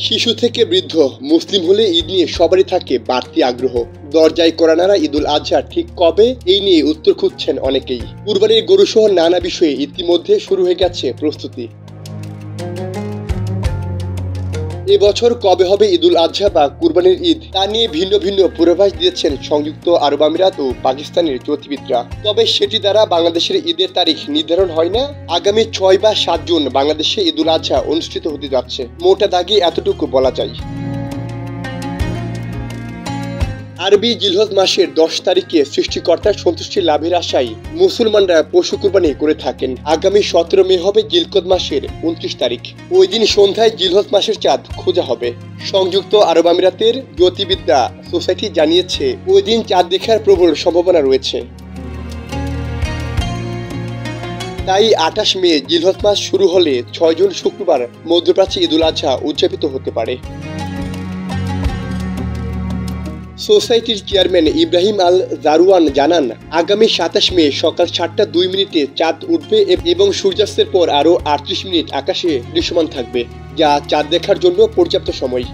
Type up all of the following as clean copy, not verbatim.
শিশু থেকে বৃদ্ধ মুসলিম হলে ঈদ নিয়ে সবারই থাকে বাড়তি আগ্রহ। দরজায় কড়া নাড়া ঈদুল আজহা ঠিক কবে, এই নিয়ে উত্তর খুঁজছেন অনেকেই। কুরবানির গরু সহ নানা বিষয়ে ইতিমধ্যে শুরু হয়ে গেছে প্রস্তুতি। এবছর কবে হবে ঈদুল আজহা বা কুরবানির ঈদ, তা নিয়ে ভিন্ন ভিন্ন পূর্বাভাস দিয়েছেন সংযুক্ত আরব আমিরাত ও পাকিস্তানের জ্যোতির্বিদরা। তবে সেটি দ্বারা বাংলাদেশের ঈদের তারিখ নির্ধারণ হয় না। আগামী 6 বা 7 জুন বাংলাদেশে ঈদুল আজহা অনুষ্ঠিত হতে যাচ্ছে। মোটা দাগে এতটুকু বলা যায়। আরবি জিলহজ মাসের 10 তারিখে সৃষ্টিকর্তার সন্তুষ্টি লাভের আশায় মুসলমানরা পশু কুরবানি করে থাকেন। আগামী 17 মে হবে জিলকদ মাসের 29 তারিখ। ওই দিন সন্ধ্যায় জিলহজ মাসের চাঁদ খোঁজা হবে। সংযুক্ত আরব আমিরাতের জ্যোতির্বিদ্যা সোসাইটি জানিয়েছে, ওই দিন চাঁদ দেখার প্রবল সম্ভাবনা রয়েছে। তাই 28 মে জিলহজ মাস শুরু হলে 6 জুন শুক্রবার মধ্যপ্রাচ্যে ঈদুল আজহা উদযাপিত হতে পারে। সোসাইটির চেয়ারম্যান ইব্রাহিম আল জারুয়ান জানান, আগামী 27 মে সকাল 7টা 2 মিনিটে চাঁদ উঠবে এবং সূর্যাস্তের পর আরও 38 মিনিট আকাশে দৃশ্যমান থাকবে, যা চাঁদ দেখার জন্য পর্যাপ্ত সময়।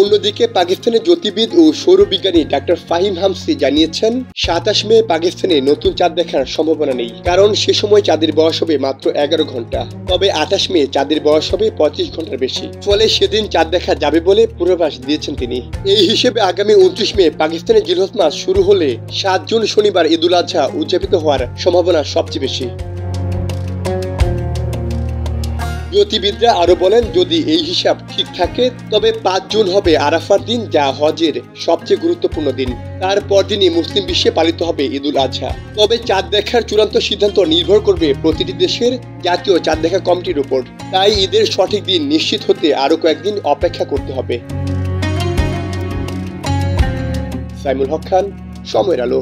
অন্যদিকে পাকিস্তানের জ্যোতির্বিদ ও সৌরবিজ্ঞানী ডাক্তার ফাহিম হামসি জানিয়েছেন, 27 মে পাকিস্তানে নতুন চাঁদ দেখার সম্ভাবনা নেই, কারণ সে সময় চাঁদের বয়স হবে মাত্র 11 ঘন্টা। তবে 28 মে চাঁদের বয়স হবে 35 ঘন্টার বেশি, ফলে সেদিন চাঁদ দেখা যাবে বলে পূর্বাভাস দিয়েছেন তিনি। এই হিসেবে আগামী 29 মে পাকিস্তানের জিলহজ মাস শুরু হলে 7 জুন শনিবার ঈদুল আজহা উদযাপিত হওয়ার সম্ভাবনা সবচেয়ে বেশি। জ্যোতির্বিদরা আরো বলেন, যদি এই হিসাব ঠিক থাকে তবে 5 জুন হবে আরাফার দিন, যা হজের সবচেয়ে গুরুত্বপূর্ণ দিন। তারপর দিনই মুসলিম বিশ্বে পালিত হবে ঈদুল আজহা। তবে চাঁদ দেখার চূড়ান্ত সিদ্ধান্ত নির্ভর করবে প্রতিটি দেশের জাতীয় চাঁদ দেখা কমিটির উপর। তাই ঈদের সঠিক দিন নিশ্চিত হতে আরো কয়েকদিন অপেক্ষা করতে হবে। সাইমুল হক খান, সময়ের আলো।